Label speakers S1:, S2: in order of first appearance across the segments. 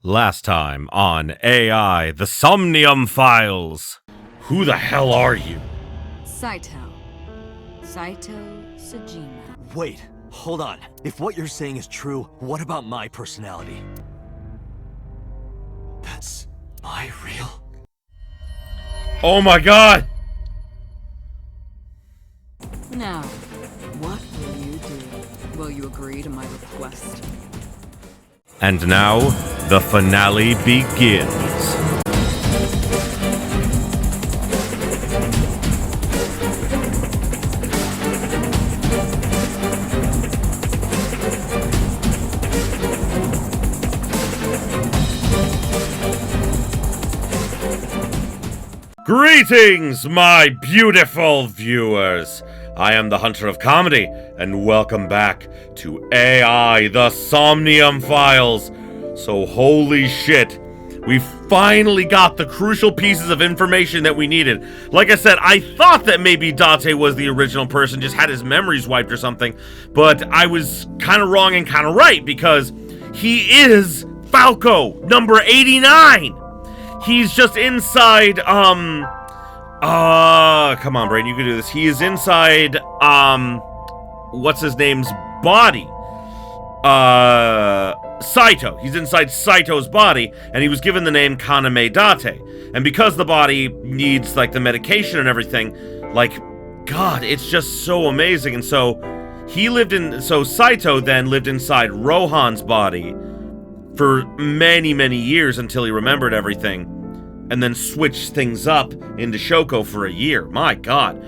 S1: Last time on AI, the Somnium files. Who the hell are you?
S2: Saito. Saito Sajima.
S3: Wait, hold on. If what you're saying is true, what about my personality? That's my real...
S1: Oh my god!
S2: Now, what will you do? Will you agree to my request?
S1: And now, the finale begins. Greetings, my beautiful viewers! I am the Hunter of Comedy, and welcome back to AI, the Somnium Files. So holy shit, we finally got the crucial pieces of information that we needed. Like I said, I thought that maybe Date was the original person, just had his memories wiped or something, but I was kind of wrong and kind of right, because he is Falco, number 89! He's just inside, come on, Brain, you can do this. He is inside, what's his name's body? Saito. He's inside Saito's body, and he was given the name Kaname Date. And because the body needs, like, the medication and everything, like, God, it's just so amazing. And so, Saito then lived inside Rohan's body for many, many years until he remembered everything. And then switched things up into Shoko for a year. My God.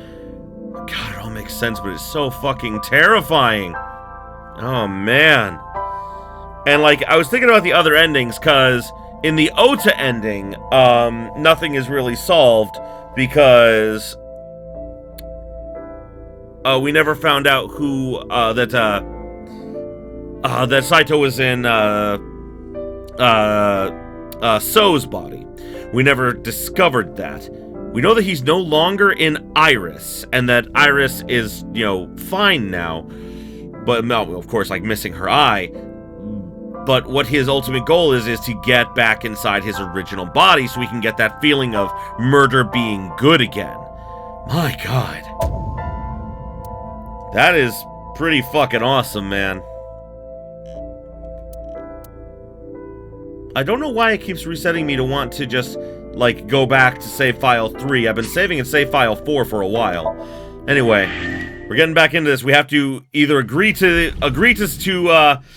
S1: God, it all makes sense, but it's so fucking terrifying. Oh, man. And, like, I was thinking about the other endings, because in the Ota ending, nothing is really solved, because we never found out who, that Saito was in, So's body. We never discovered that. We know that he's no longer in Iris, and that Iris is, you know, fine now. But, no, of course, like, missing her eye. But what his ultimate goal is to get back inside his original body so he can get that feeling of murder being good again. My God. That is pretty fucking awesome, man. I don't know why it keeps resetting me to want to just, like, go back to save file 3. I've been saving in save file 4 for a while. Anyway, we're getting back into this. We have to either agree to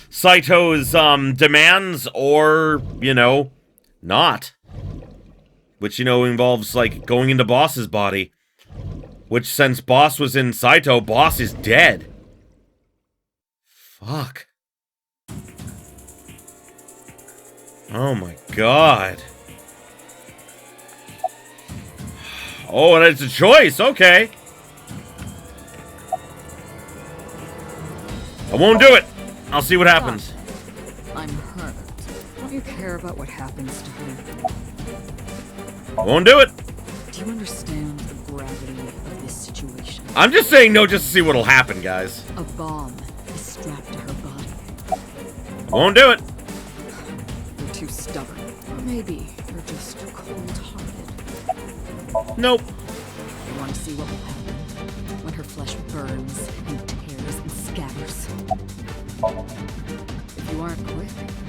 S1: Saito's demands, or, you know, not. Which, you know, involves, like, going into Boss's body. Which, since Boss was in Saito, Boss is dead. Fuck. Oh my God. Oh, and it's a choice, okay. I won't do it. I'll see what happens.
S2: I'm hurt. Don't you care about what happens to him?
S1: I won't do it.
S2: Do you understand the gravity of this situation?
S1: I'm just saying no just to see what'll happen, guys.
S2: A bomb is strapped to her body.
S1: I won't do it.
S2: You're too stubborn. Or maybe you're just cold-hearted.
S1: Nope.
S2: You want to see what will happen when her flesh burns and tears and scatters. If you aren't quick,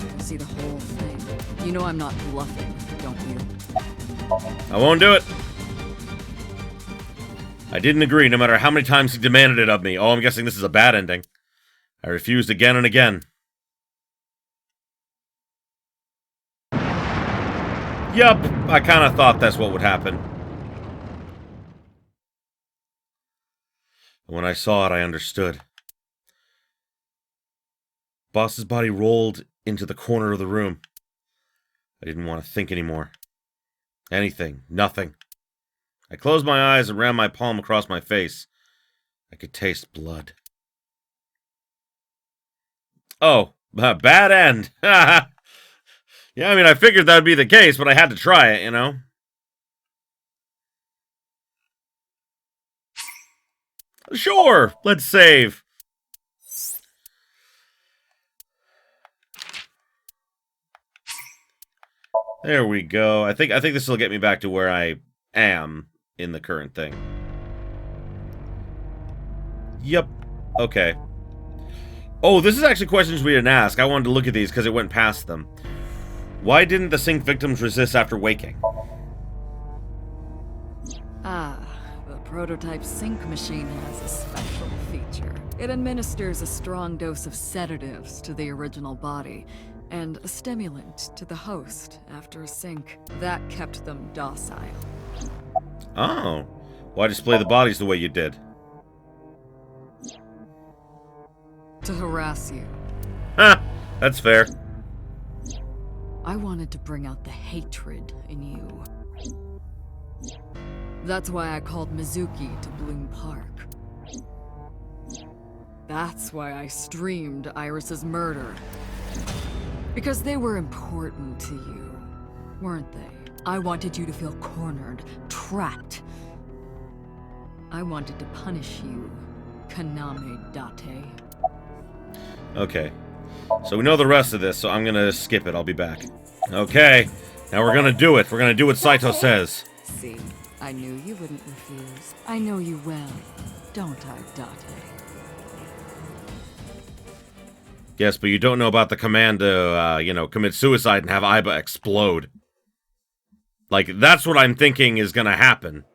S2: you'll see the whole thing. You know I'm not bluffing, don't you?
S1: I won't do it. I didn't agree, no matter how many times he demanded it of me. Oh, I'm guessing this is a bad ending. I refused again and again. Yup, I kind of thought that's what would happen. When I saw it, I understood. Boss's body rolled into the corner of the room. I didn't want to think anymore. Anything. Nothing. I closed my eyes and ran my palm across my face. I could taste blood. Oh, a bad end. Yeah, I mean, I figured that would be the case, but I had to try it, you know? Sure, let's save. There we go. I think this will get me back to where I am in the current thing. Yep. Okay. Oh, this is actually questions we didn't ask. I wanted to look at these because it went past them. Why didn't the sink victims resist after waking?
S2: The prototype sync machine has a special feature. It administers a strong dose of sedatives to the original body, and a stimulant to the host after a sync. That kept them docile.
S1: Oh. Why display the bodies the way you did?
S2: To harass you.
S1: Huh. That's fair.
S2: I wanted to bring out the hatred in you. That's why I called Mizuki to Bloom Park. That's why I streamed Iris's murder. Because they were important to you, weren't they? I wanted you to feel cornered, trapped. I wanted to punish you, Kaname Date.
S1: Okay. So we know the rest of this, so I'm gonna skip it. I'll be back. Okay. Now we're gonna do it. We're gonna do what Saito says.
S2: See, I knew you wouldn't refuse. I know you well, don't I, Date?
S1: Yes, but you don't know about the command to, commit suicide and have Aiba explode. Like, that's what I'm thinking is gonna happen.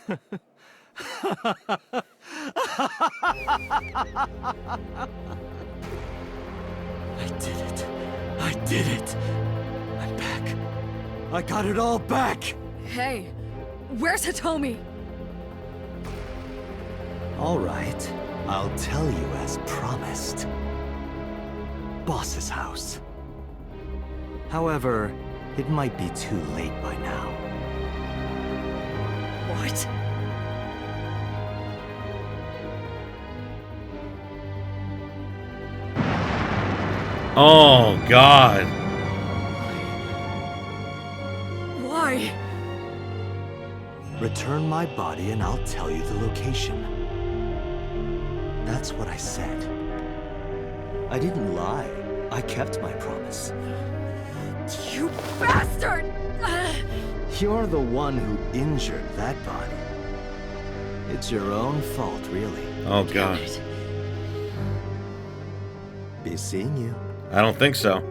S3: I did it. I did it. I'm back. I got it all back.
S2: Hey, where's Hitomi?
S3: All right. I'll tell you as promised. Boss's house. However, it might be too late by now.
S2: What?
S1: Oh, God.
S2: Why?
S3: Return my body and I'll tell you the location. That's what I said. I didn't lie. I kept my promise.
S2: You bastard!
S3: You're the one who injured that body. It's your own fault, really.
S1: Oh, God.
S3: Be seeing you.
S1: I don't think so.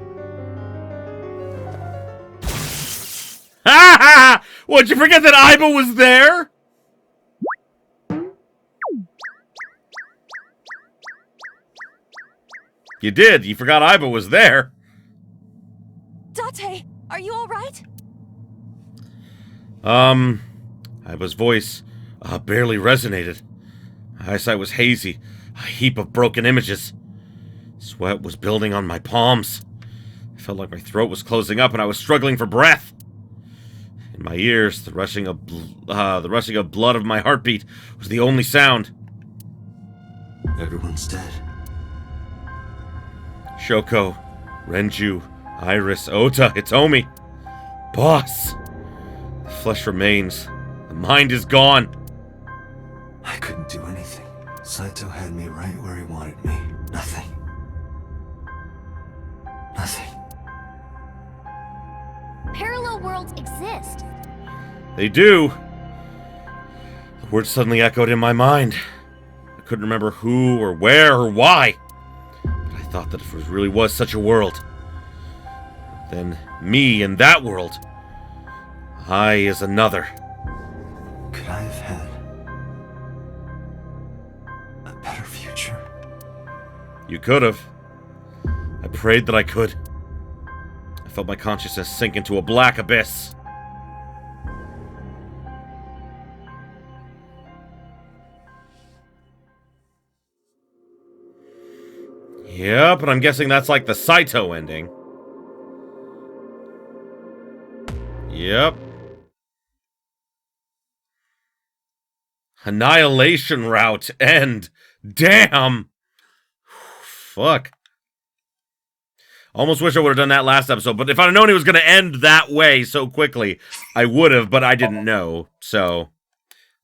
S1: Ha ha! What, you forget that Aiba was there? You did. You forgot Aiba was there.
S4: Date, are you alright?
S1: Aiba's voice barely resonated. My eyesight was hazy, a heap of broken images. Sweat was building on my palms. I felt like my throat was closing up and I was struggling for breath. In my ears, the rushing of blood of my heartbeat was the only sound.
S3: Everyone's dead.
S1: Shoko, Renju, Iris, Ota, Hitomi. Boss! The flesh remains. The mind is gone.
S3: I couldn't do anything. Saito had me right where he wanted me. Nothing. Nothing.
S4: Parallel worlds exist.
S1: They do. The words suddenly echoed in my mind. I couldn't remember who or where or why. But I thought that if there really was such a world, then me in that world, I is another.
S3: Could I have had a better future?
S1: You could have. I prayed that I could. I felt my consciousness sink into a black abyss. Yep, and I'm guessing that's like the Saito ending. Yep. Annihilation route end. Damn. Fuck. Almost wish I would have done that last episode, but if I'd known it was going to end that way so quickly, I would have, but I didn't know. So,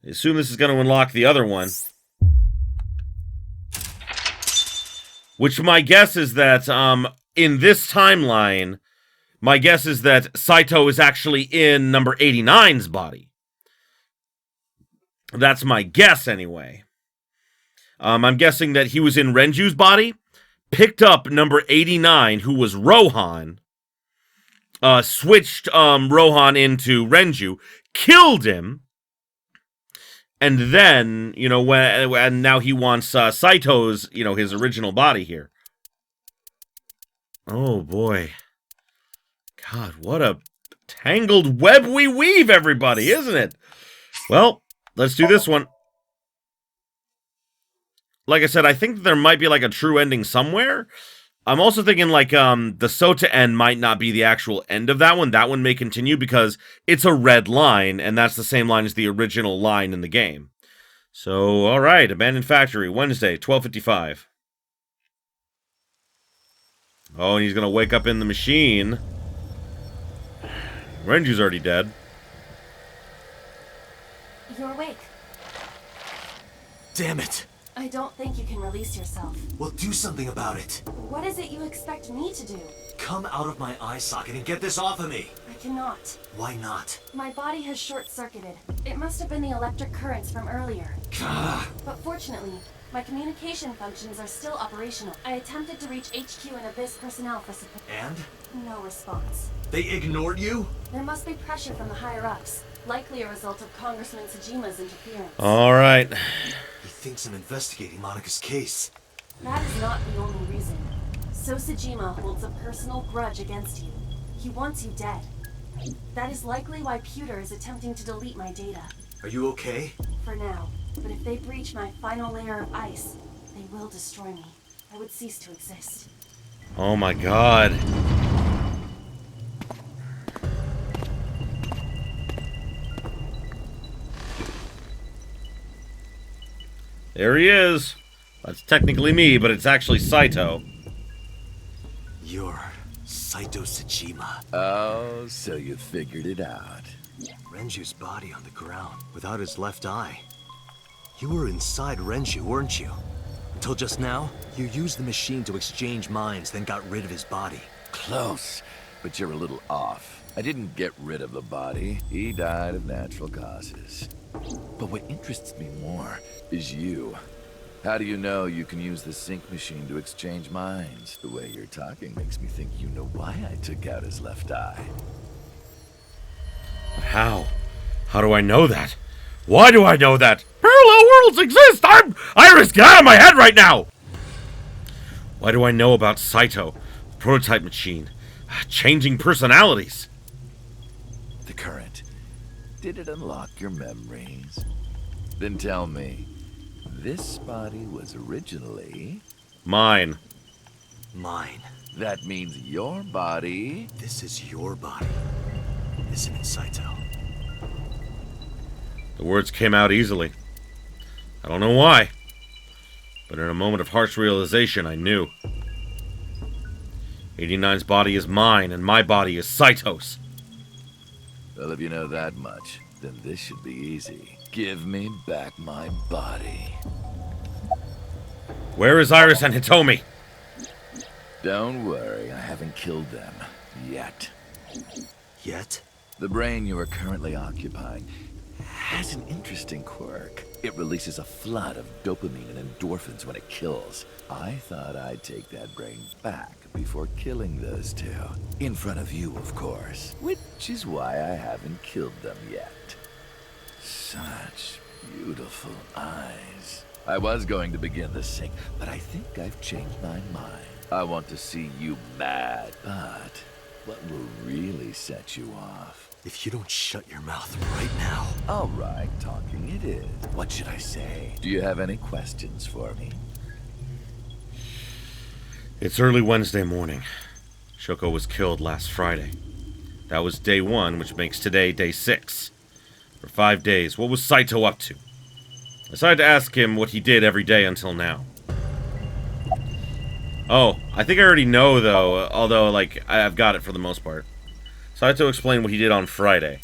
S1: I assume this is going to unlock the other one. Which my guess is that, in this timeline, my guess is that Saito is actually in number 89's body. That's my guess, anyway. I'm guessing that he was in Renju's body, picked up number 89, who was Rohan, switched Rohan into Renju, killed him, and then, you know, and now he wants Saito's, you know, his original body here. Oh, boy. God, what a tangled web we weave, everybody, isn't it? Well, let's do this one. Like I said, I think there might be like a true ending somewhere. I'm also thinking like the Sota end might not be the actual end of that one. That one may continue because it's a red line, and that's the same line as the original line in the game. So, all right, Abandoned Factory, Wednesday, 12:55. Oh, and he's going to wake up in the machine. Renju's already dead.
S5: You're awake.
S3: Damn it!
S5: I don't think you can release yourself.
S3: Well, do something about it.
S5: What is it you expect me to do?
S3: Come out of my eye socket and get this off of me.
S5: I cannot.
S3: Why not?
S5: My body has short-circuited. It must have been the electric currents from earlier.
S3: Gah.
S5: But fortunately, my communication functions are still operational. I attempted to reach HQ and Abyss personnel for support.
S3: And?
S5: No response.
S3: They ignored you?
S5: There must be pressure from the higher-ups. Likely a result of Congressman Tsujima's interference.
S1: All right.
S3: He thinks I'm investigating Monika's case.
S5: That is not the only reason. So Tsujima holds a personal grudge against you. He wants you dead. That is likely why Pewter is attempting to delete my data.
S3: Are you okay?
S5: For now. But if they breach my final layer of ice, they will destroy me. I would cease to exist.
S1: Oh my god. There he is. That's technically me, but it's actually Saito.
S3: You're Saito Tsujima.
S6: Oh, so you figured it out.
S3: Renju's body on the ground, without his left eye. You were inside Renju, weren't you? Until just now, you used the machine to exchange minds, then got rid of his body.
S6: Close, but you're a little off. I didn't get rid of the body. He died of natural causes. But what interests me more is you. How do you know you can use the sync machine to exchange minds? The way you're talking makes me think you know why I took out his left eye.
S1: How? How do I know that? Why do I know that? Parallel worlds exist! Iris, get out of my head right now! Why do I know about Saito? Prototype machine. Changing personalities.
S6: The current. Did it unlock your memories? Then tell me, this body was originally...
S1: Mine.
S3: Mine.
S6: That means your body...
S3: This is your body, isn't it, Saito?
S1: The words came out easily. I don't know why, but in a moment of harsh realization, I knew. 89's body is mine, and my body is Saito's.
S6: Well, if you know that much, then this should be easy. Give me back my body.
S1: Where is Iris and Hitomi?
S6: Don't worry, I haven't killed them. Yet.
S3: Yet?
S6: The brain you are currently occupying has an interesting quirk. It releases a flood of dopamine and endorphins when it kills. I thought I'd take that brain back before killing those two. In front of you, of course. Which is why I haven't killed them yet. Such beautiful eyes. I was going to begin the sync, but I think I've changed my mind. I want to see you mad, but what will really set you off?
S3: If you don't shut your mouth right now...
S6: All right, talking it is. What should I say? Do you have any questions for me?
S1: It's early Wednesday morning. Shoko was killed last Friday. That was day 1, which makes today day 6. For 5 days, what was Saito up to? I decided to ask him what he did every day until now. Oh, I think I already know, though, although, like, I've got it for the most part. Saito explained what he did on Friday.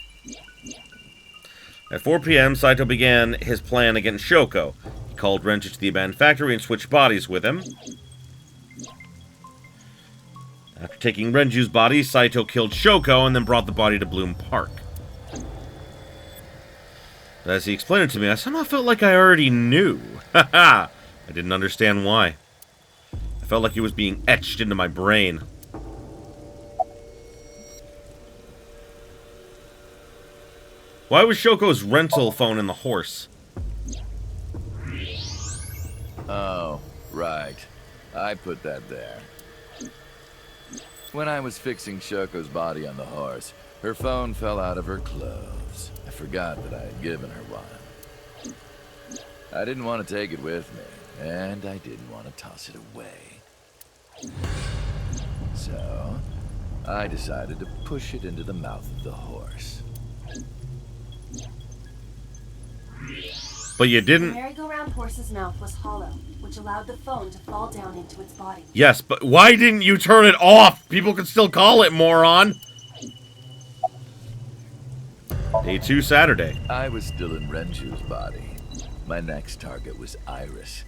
S1: At 4 p.m., Saito began his plan against Shoko. He called Renju to the abandoned factory and switched bodies with him. After taking Renju's body, Saito killed Shoko and then brought the body to Bloom Park. But as he explained it to me, I somehow felt like I already knew. Haha! I didn't understand why. I felt like it was being etched into my brain. Why was Shoko's rental phone in the horse?
S6: Oh, right. I put that there. When I was fixing Shoko's body on the horse, her phone fell out of her clothes. I forgot that I had given her one. I didn't want to take it with me, and I didn't want to toss it away. So, I decided to push it into the mouth of the horse.
S1: But you
S5: The
S1: didn't...
S5: merry-go-round horse's mouth was hollow, which allowed the phone to fall down into its body.
S1: Yes, but why didn't you turn it off? People could still call it, moron! Day 2, Saturday.
S6: I was still in Renju's body. My next target was Iris.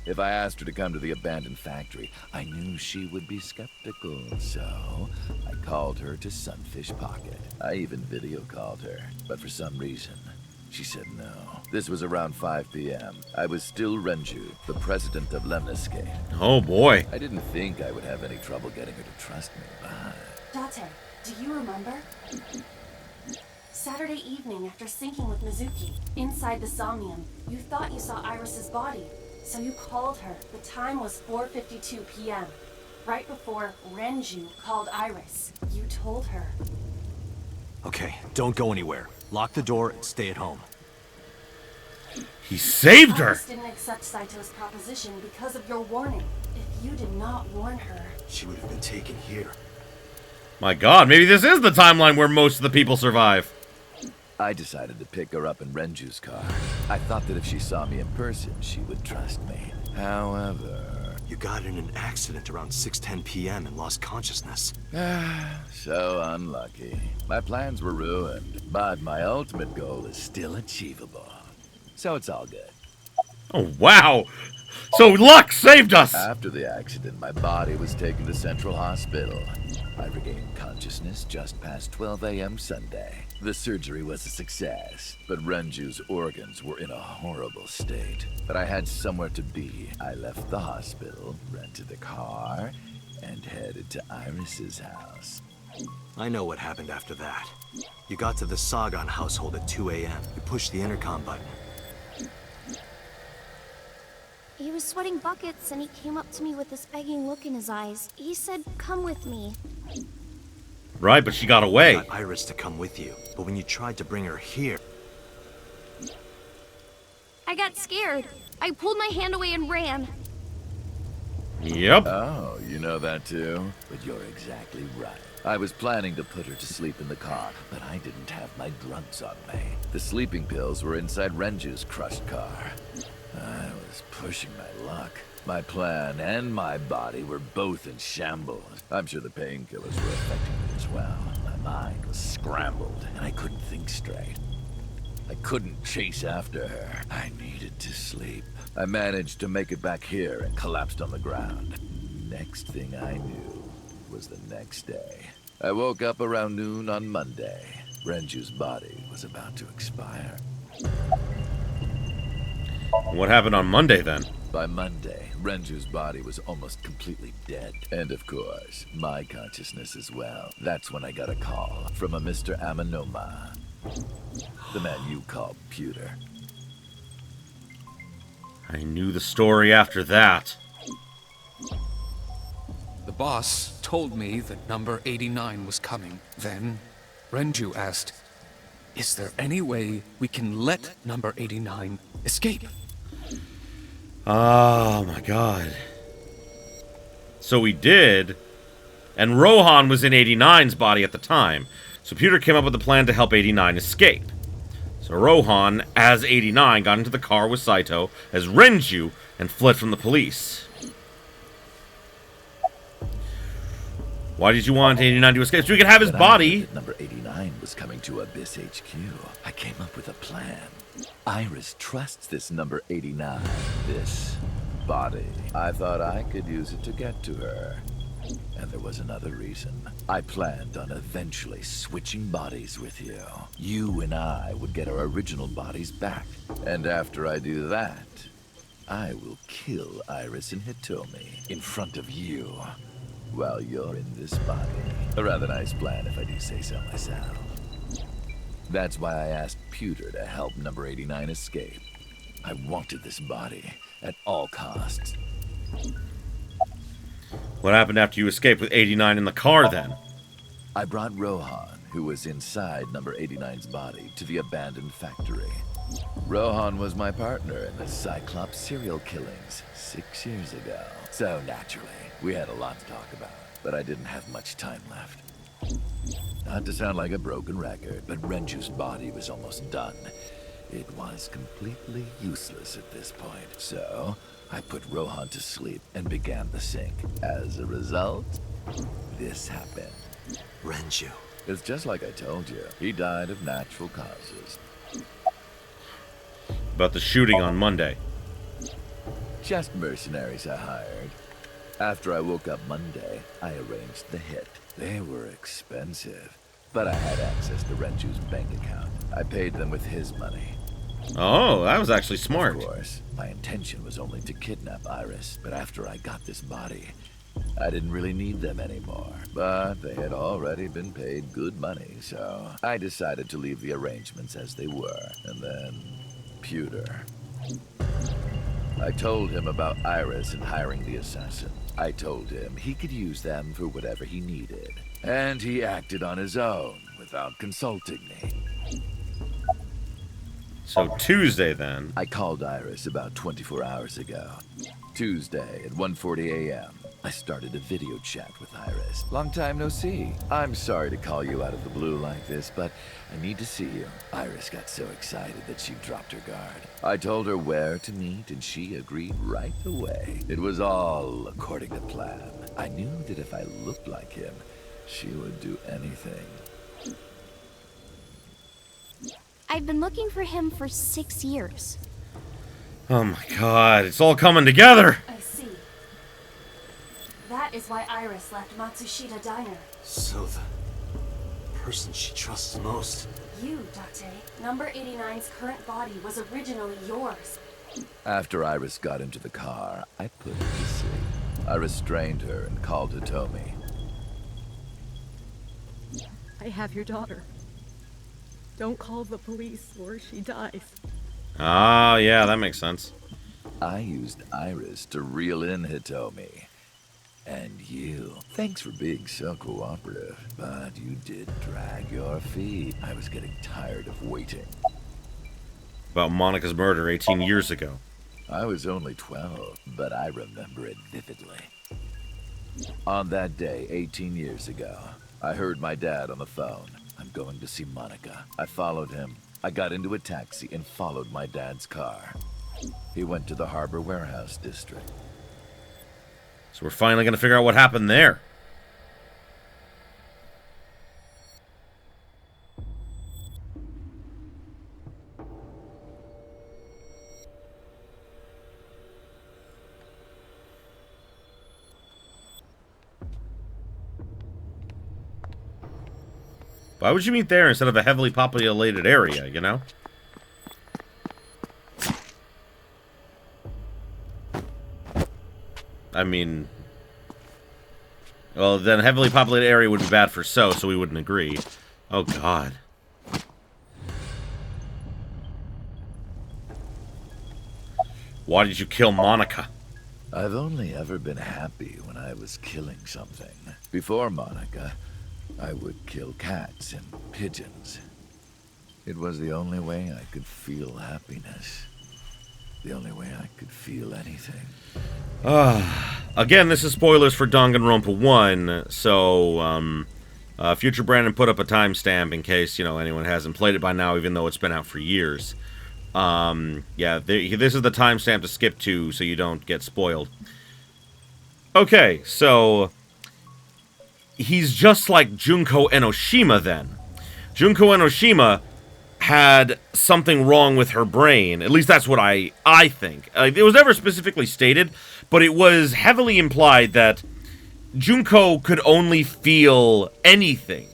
S6: If I asked her to come to the abandoned factory, I knew she would be skeptical, so I called her to Sunfish Pocket. I even video called her, but for some reason, she said no. This was around 5 p.m. I was still Renju, the president of Lemniscate.
S1: Oh boy.
S6: I didn't think I would have any trouble getting her to trust me, but...
S5: Date, do you remember? Saturday evening after syncing with Mizuki, inside the Somnium, you thought you saw Iris's body, so you called her. The time was 4:52 p.m. Right before Renju called Iris. You told her.
S3: Okay, don't go anywhere. Lock the door and stay at home.
S1: He saved her!
S5: Iris didn't accept Saito's proposition because of your warning. If you did not warn her...
S3: She would have been taken here.
S1: My god, maybe this is the timeline where most of the people survive.
S6: I decided to pick her up in Renju's car. I thought that if she saw me in person, she would trust me. However...
S3: You got in an accident around 6:10 p.m. and lost consciousness.
S6: So unlucky. My plans were ruined, but my ultimate goal is still achievable. So it's all good.
S1: Oh, wow! So luck saved us!
S6: After the accident, my body was taken to Central Hospital. I regained consciousness just past 12 a.m. Sunday. The surgery was a success, but Renju's organs were in a horrible state. But I had somewhere to be. I left the hospital, rented a car, and headed to Iris's house.
S3: I know what happened after that. You got to the Sagan household at 2 a.m. You pushed the intercom button.
S4: He was sweating buckets and he came up to me with this begging look in his eyes. He said, "Come with me."
S1: Right, but she got away.
S3: Got Iris to come with you, but when you tried to bring her here...
S4: I got scared. I pulled my hand away and ran.
S1: Yep.
S6: Oh, you know that too? But you're exactly right. I was planning to put her to sleep in the car, but I didn't have my drugs on me. The sleeping pills were inside Renju's crushed car. I was pushing my luck. My plan and my body were both in shambles. I'm sure the painkillers were affecting me as well. My mind was scrambled, and I couldn't think straight. I couldn't chase after her. I needed to sleep. I managed to make it back here and collapsed on the ground. Next thing I knew was the next day. I woke up around noon on Monday. Renju's body was about to expire.
S1: What happened on Monday, then?
S6: By Monday, Renju's body was almost completely dead. And of course, my consciousness as well. That's when I got a call from a Mr. Amanoma. The man you call Pewter.
S1: I knew the story after that.
S7: The boss told me that number 89 was coming. Then, Renju asked, "Is there any way we can let number 89 escape?"
S1: Oh my god. So we did. And Rohan was in 89's body at the time. So Pewter came up with a plan to help 89 escape. So Rohan, as 89, got into the car with Saito as Renju and fled from the police. Why did you want 89 to escape? So we could have his
S6: But I
S1: body.
S6: heard that number 89 89 was coming to Abyss HQ, I came up with a plan. Iris trusts this number 89, this body. I thought I could use it to get to her. And there was another reason. I planned on eventually switching bodies with you. You and I would get our original bodies back. And after I do that, I will kill Iris and Hitomi in front of you while you're in this body. A rather nice plan if I do say so myself. That's why I asked Pewter to help number 89 escape. I wanted this body at all costs.
S1: What happened after you escaped with 89 in the car, then?
S6: I brought Rohan, who was inside number 89's body, to the abandoned factory. Rohan was my partner in the Cyclops serial killings 6 years ago. So naturally, we had a lot to talk about, but I didn't have much time left. Not to sound like a broken record, but Renju's body was almost done. It was completely useless at this point, so I put Rohan to sleep and began the sync. As a result, this happened.
S3: Renju.
S6: It's just like I told you. He died of natural causes.
S1: About the shooting on Monday.
S6: Just mercenaries I hired. After I woke up Monday, I arranged the hit. They were expensive, but I had access to Renju's bank account. I paid them with his money.
S1: Oh, that was actually smart.
S6: Of course, my intention was only to kidnap Iris, but after I got this body, I didn't really need them anymore. But they had already been paid good money, so I decided to leave the arrangements as they were. And then, Pewter. I told him about Iris and hiring the assassin. I told him he could use them for whatever he needed. And he acted on his own, without consulting me.
S1: So Tuesday, then.
S6: I called Iris about 24 hours ago. Tuesday at 1:40 a.m. I started a video chat with Iris. Long time no see. I'm sorry to call you out of the blue like this, but I need to see you. Iris got so excited that she dropped her guard. I told her where to meet, and she agreed right away. It was all according to plan. I knew that if I looked like him, she would do anything.
S4: I've been looking for him for 6 years.
S1: Oh my god, it's all coming together!
S5: I see. That is why Iris left Matsushita Diner.
S3: So the person she trusts most.
S5: You, Date. Number 89's current body was originally yours.
S6: After Iris got into the car, I put her to sleep. I restrained her and called Hitomi.
S8: I have your daughter. Don't call the police or she dies.
S1: Ah, yeah, that makes sense.
S6: I used Iris to reel in Hitomi. And you. Thanks for being so cooperative, but you did drag your feet. I was getting tired of waiting.
S1: About Monica's murder 18 years ago.
S6: I was only 12, but I remember it vividly. On that day, 18 years ago, I heard my dad on the phone. I'm going to see Monica. I followed him. I got into a taxi and followed my dad's car. He went to the Harbor Warehouse District.
S1: So we're finally going to figure out what happened there. Why would you meet there instead of a heavily populated area, you know? I mean... Well, then a heavily populated area would be bad for so we wouldn't agree. Oh, God. Why did you kill Monica?
S6: I've only ever been happy when I was killing something. Before Monica, I would kill cats and pigeons. It was the only way I could feel happiness. The only way I could feel anything.
S1: Again, this is spoilers for Danganronpa 1, so, Future Brandon put up a timestamp in case, you know, anyone hasn't played it by now, even though it's been out for years. Yeah, this is the timestamp to skip to, so you don't get spoiled. Okay, so... He's just like Junko Enoshima, then. Junko Enoshima had something wrong with her brain. At least that's what I think. It was never specifically stated, but it was heavily implied that Junko could only feel anything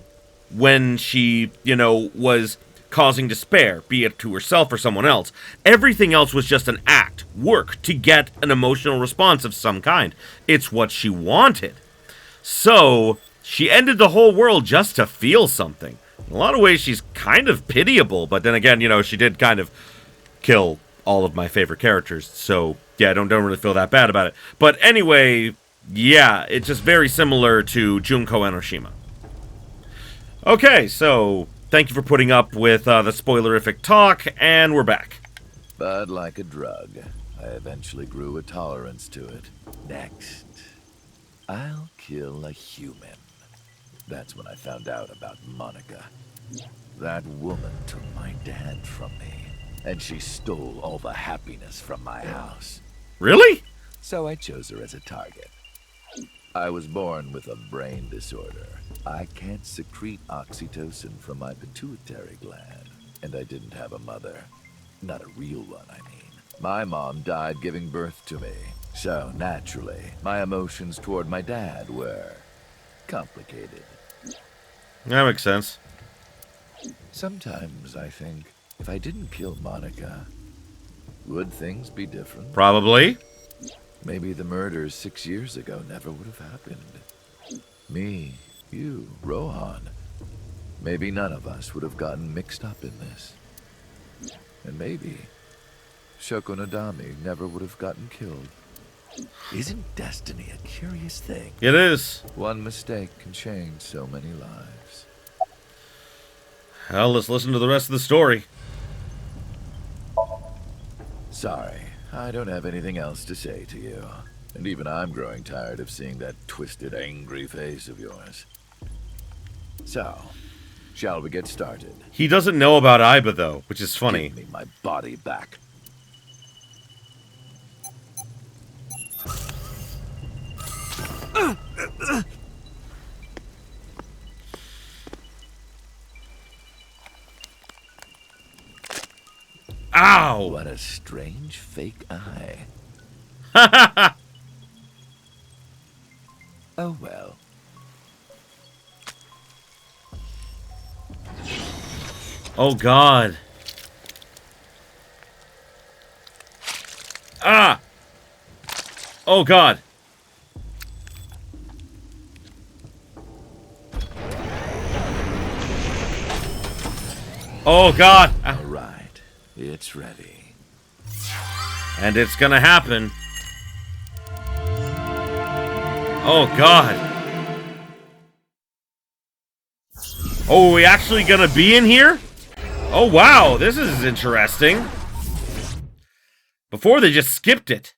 S1: when she, was causing despair, be it to herself or someone else. Everything else was just an act, work, to get an emotional response of some kind. It's what she wanted. So, she ended the whole world just to feel something. In a lot of ways, she's kind of pitiable, but then again, she did kind of kill all of my favorite characters, so, yeah, don't really feel that bad about it. But anyway, yeah, it's just very similar to Junko Enoshima. Okay, so thank you for putting up with the spoilerific talk, and we're back.
S6: But like a drug, I eventually grew a tolerance to it. Next, I'll kill a human. That's when I found out about Monica. That woman took my dad from me, and she stole all the happiness from my house.
S1: Really?
S6: So I chose her as a target. I was born with a brain disorder. I can't secrete oxytocin from my pituitary gland, and I didn't have a mother. Not a real one, I mean. My mom died giving birth to me, so naturally, my emotions toward my dad were complicated.
S1: That makes sense.
S6: Sometimes I think, if I didn't kill Monica, would things be different?
S1: Probably.
S6: Maybe the murders 6 years ago never would have happened. Me, you, Rohan. Maybe none of us would have gotten mixed up in this. And maybe Shoko Nadami never would have gotten killed. Isn't destiny a curious thing?
S1: It is.
S6: One mistake can change so many lives.
S1: Well, let's listen to the rest of the story.
S6: Sorry, I don't have anything else to say to you. And even I'm growing tired of seeing that twisted, angry face of yours. So, shall we get started?
S1: He doesn't know about Aiba, though, which is funny.
S6: Give me my body back.
S1: Ow!
S6: What a strange fake eye. Oh well.
S1: Oh God. Ah! Oh God. Oh God.
S6: All right. It's ready.
S1: And it's gonna happen. Oh God. Oh, are we actually gonna be in here? Oh wow, this is interesting. Before they just skipped it.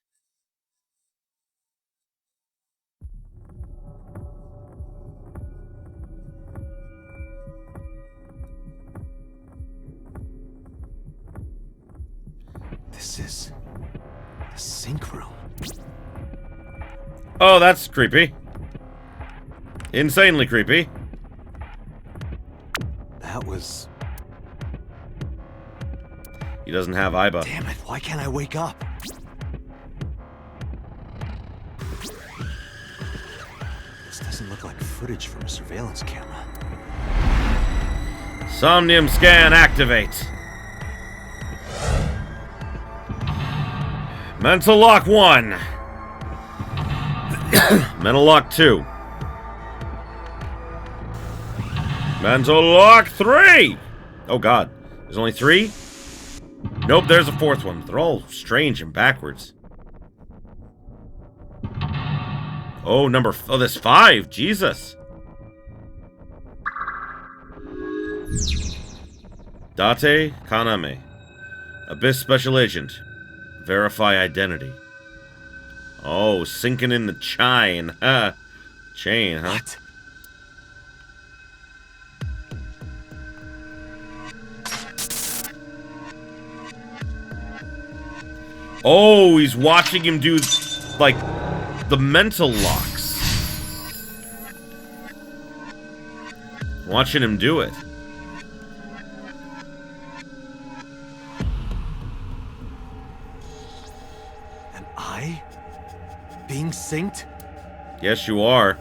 S3: This is the sink room.
S1: Oh, that's creepy. Insanely creepy.
S3: That was...
S1: He doesn't have Aiba.
S3: Damn it, why can't I wake up? This doesn't look like footage from a surveillance camera.
S1: Somnium scan activate. Mental lock 1. Mental lock 2. Mental lock 3. Oh God, there's only 3? Nope, there's a 4th one. They're all strange and backwards. Oh, there's 5. Jesus. Date Kaname. Abyss Special Agent. Verify identity. Oh, sinking in the chain. Chain, huh?
S3: What?
S1: Oh, he's watching him do, like, the mental locks. Watching him do it.
S3: I? Being synced?
S1: Yes, you are.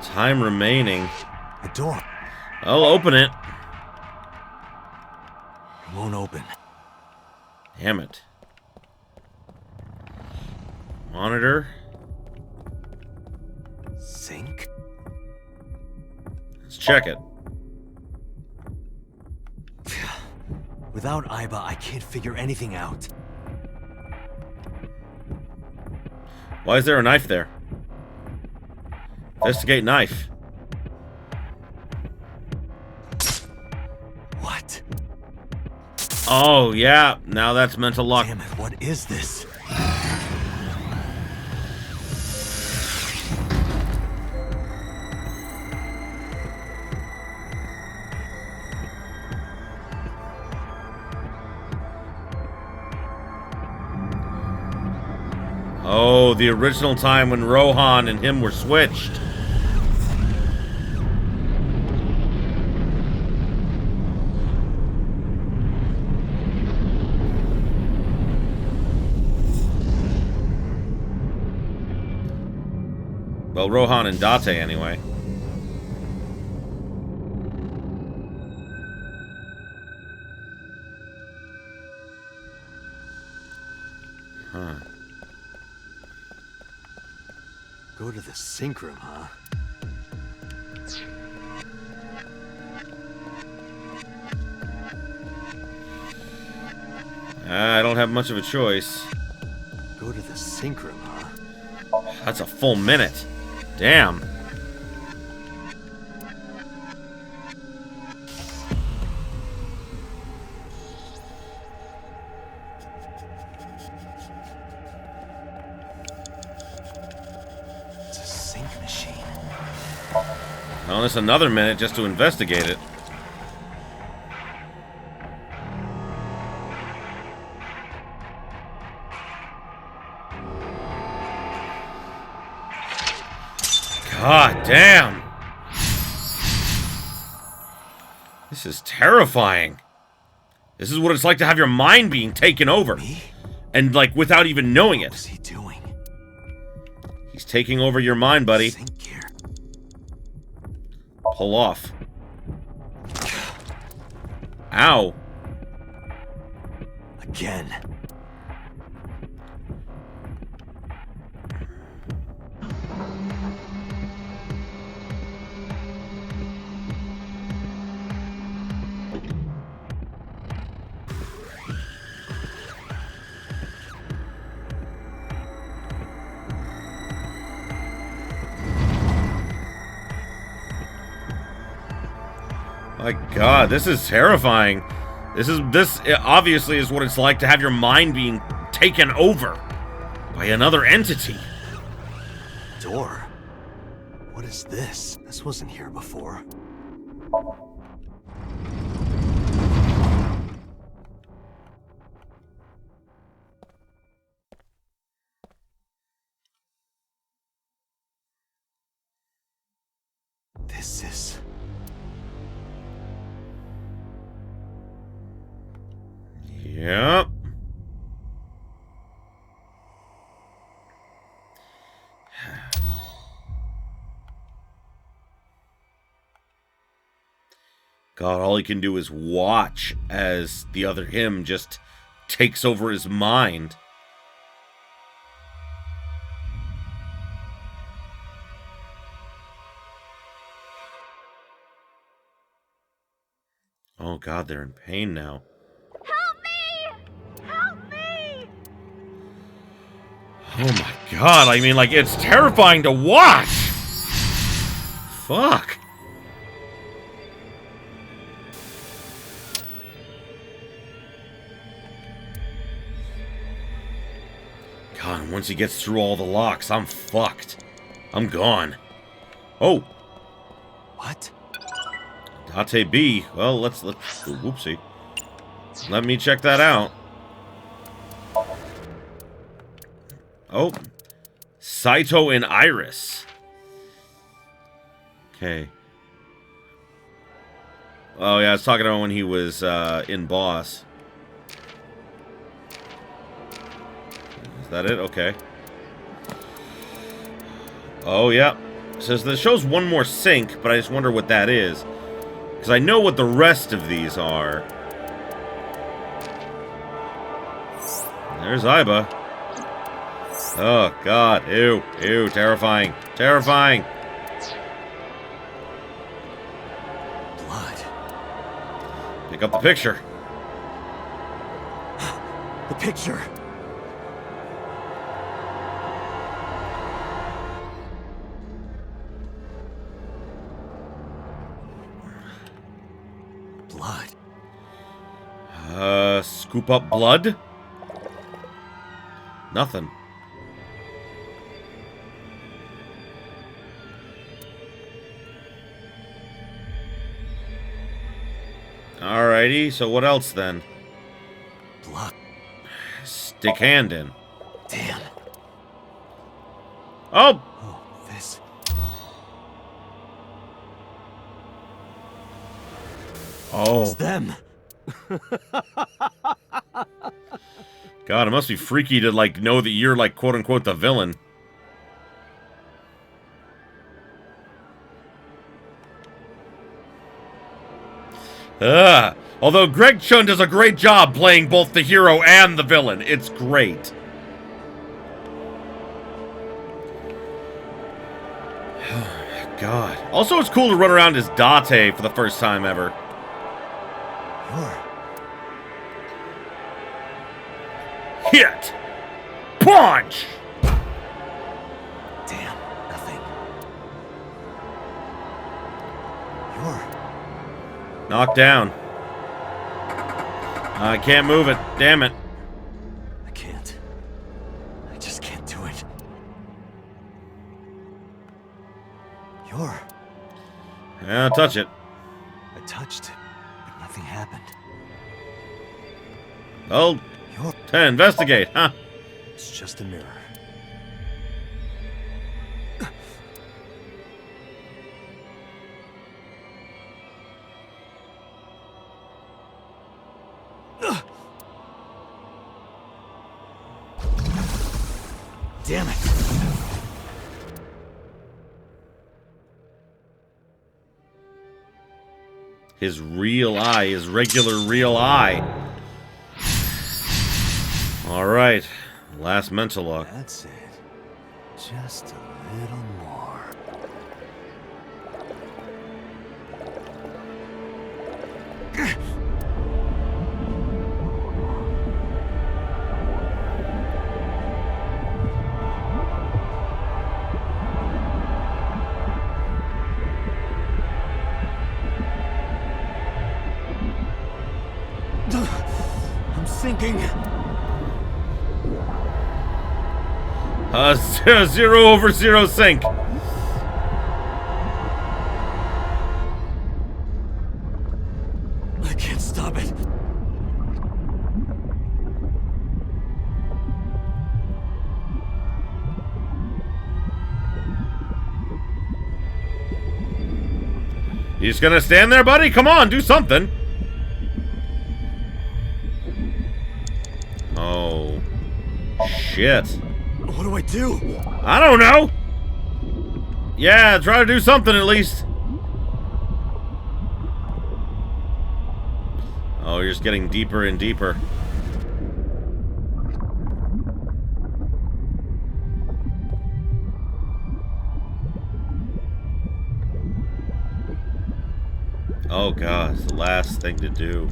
S1: Time remaining.
S3: The door.
S1: I'll open it.
S3: It won't open.
S1: Damn it. Monitor.
S3: Sync?
S1: Let's check it.
S3: Without Aiba, I can't figure anything out.
S1: Why is there a knife there? Investigate knife.
S3: What?
S1: Oh, yeah. Now that's mental lock.
S3: Damn it, what is this?
S1: Oh, the original time when Rohan and him were switched. Well, Rohan and Date, anyway. Huh.
S3: Go to the sync room, huh?
S1: I don't have much of a choice.
S3: Go to the sync room, huh?
S1: That's a full minute. Damn.
S3: It's a sync machine.
S1: Well, that's another minute just to investigate it. God damn. This is terrifying. This is what it's like to have your mind being taken over.
S3: Me?
S1: And, like, without even knowing
S3: What was
S1: it.
S3: he doing?
S1: He's taking over your mind, buddy.
S3: Sync gear.
S1: Pull off. Ow.
S3: Again.
S1: My God, this is terrifying. This obviously is what it's like to have your mind being taken over by another entity.
S3: Door? What is this? This wasn't here before. This is...
S1: Yep. God, all he can do is watch as the other him just takes over his mind. Oh God, they're in pain now.
S4: Help me! Help me!
S1: Oh my God, I mean, like, it's terrifying to watch! Fuck. God, and once he gets through all the locks, I'm fucked. I'm gone. Oh,
S3: What?
S1: Date B. Well, let's whoopsie. Let me check that out. Oh. Saito and Iris. Okay. Oh, yeah, I was talking about when he was in Boss. Is that it? Okay. Oh, yeah. It says that shows one more sync, but I just wonder what that is. Because I know what the rest of these are. There's Iba. Oh, God. Ew. Ew. Terrifying. Terrifying.
S3: Blood.
S1: Pick up the picture.
S3: The picture. Blood.
S1: Scoop up blood? Nothing. Alrighty, so what else then?
S3: Blood.
S1: Stick hand in.
S3: Damn.
S1: Oh!
S3: Oh, this.
S1: Oh.
S3: It's them.
S1: God, it must be freaky to, like, know that you're, like, quote-unquote the villain. Although Greg Chun does a great job playing both the hero and the villain. It's great. God. Also, it's cool to run around as Date for the first time ever. Hit! Punch!
S3: Damn, nothing. You're...
S1: Knocked down. I can't move it. Damn it.
S3: I can't. I just can't do it. You're...
S1: Yeah, touch it.
S3: I touched it, but nothing happened.
S1: Oh,
S3: You're...
S1: to investigate, huh?
S3: It's just a mirror. Damn it!
S1: His real eye, his regular real eye. Alright, last mental look.
S3: That's it. Just a little more. I'm sinking.
S1: 0/0 sync.
S3: I can't stop it.
S1: You just gonna stand there, buddy? Come on, do something. Oh. Shit.
S3: What do I do?
S1: I don't know. Yeah, try to do something at least. Oh, you're just getting deeper and deeper. Oh god, it's the last thing to do.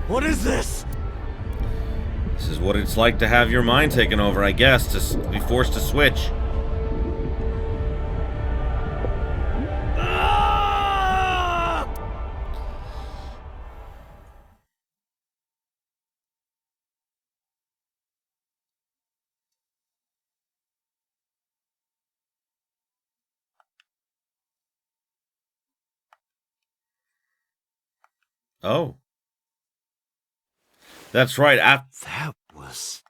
S3: What is this?
S1: This is what it's like to have your mind taken over, I guess, to be forced to switch.
S3: Ah!
S1: Oh. That's right.
S3: That was...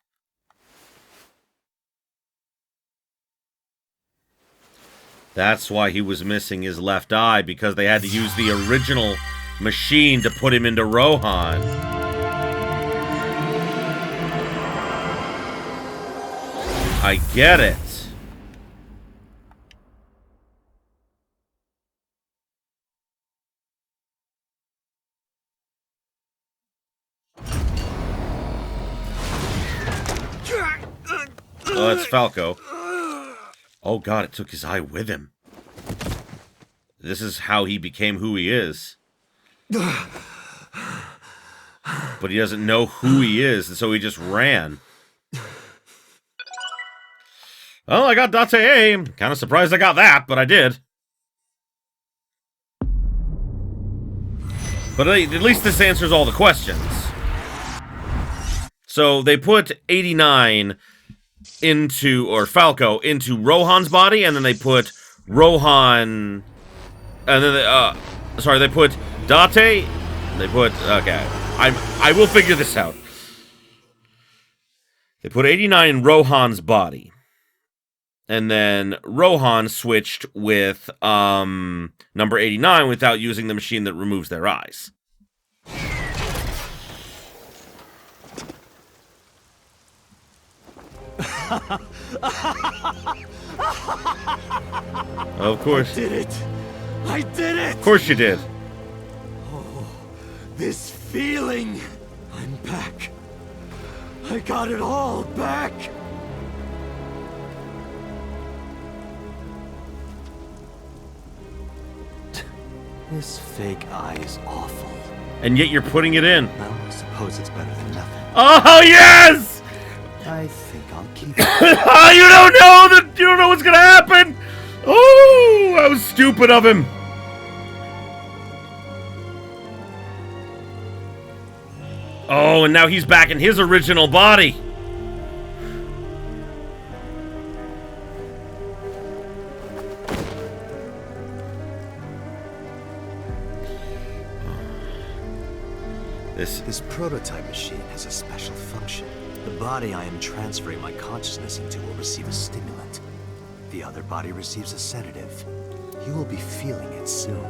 S1: That's why he was missing his left eye, because they had to use the original machine to put him into Rohan. I get it. Oh, that's Falco. Oh god, it took his eye with him. This is how he became who he is. But he doesn't know who he is, and so he just ran. Well, I got Date A. Kind of surprised I got that, but I did. But at least this answers all the questions. So they put 89 into, or Falco, into Rohan's body, and then they put Rohan, and then they put Date, they put, okay, I will figure this out. They put 89 in Rohan's body, and then Rohan switched with, number 89 without using the machine that removes their eyes. Of course.
S3: I did it! I did it!
S1: Of course you did.
S3: Oh, this feeling! I'm back. I got it all back! This fake eye is awful.
S1: And yet you're putting it in.
S3: Well, I suppose it's better than nothing.
S1: Oh, yes!
S3: I think I'll keep it.
S1: Oh, you don't know what's gonna happen! Oh, that was stupid of him. Oh, and now he's back in his original body.
S3: This prototype machine has a special function. The body I am transferring my consciousness into will receive a stimulant. The other body receives a sedative. You will be feeling it soon.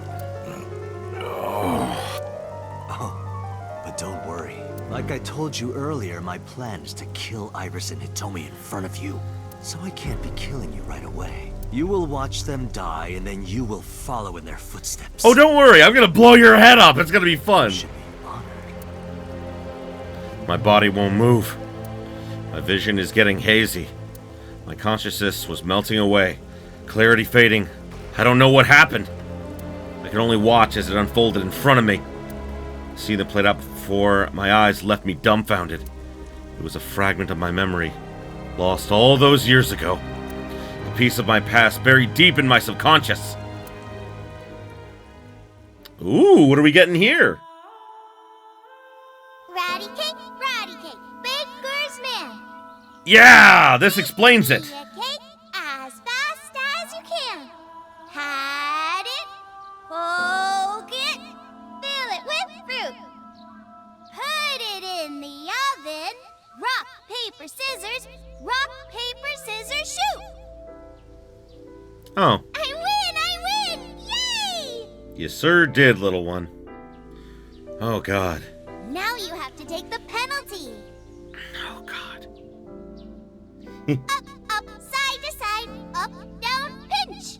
S3: Oh, but don't worry. Like I told you earlier, my plan is to kill Iris and Hitomi in front of you. So I can't be killing you right away. You will watch them die, and then you will follow in their footsteps.
S1: Oh, don't worry. I'm gonna blow your head up. It's gonna be fun.
S3: You should be honored.
S1: My body won't move. My vision is getting hazy. My consciousness was melting away. Clarity fading. I don't know what happened. I could only watch as it unfolded in front of me. The scene that played out before my eyes left me dumbfounded. It was a fragment of my memory, lost all those years ago. A piece of my past buried deep in my subconscious. Ooh, what are we getting here?
S4: Ratty cake, baker's man.
S1: Yeah, this explains it.
S4: Eat a cake as fast as you can. Had it, poke it, fill it with fruit. Put it in the oven. Rock, paper, scissors. Rock, paper, scissors, shoot.
S1: Oh.
S4: I win! Yay!
S1: You sure did, little one. Oh, God.
S4: Now you have to take the penalty.
S1: Oh, God.
S4: Up, side to side, up, down, pinch.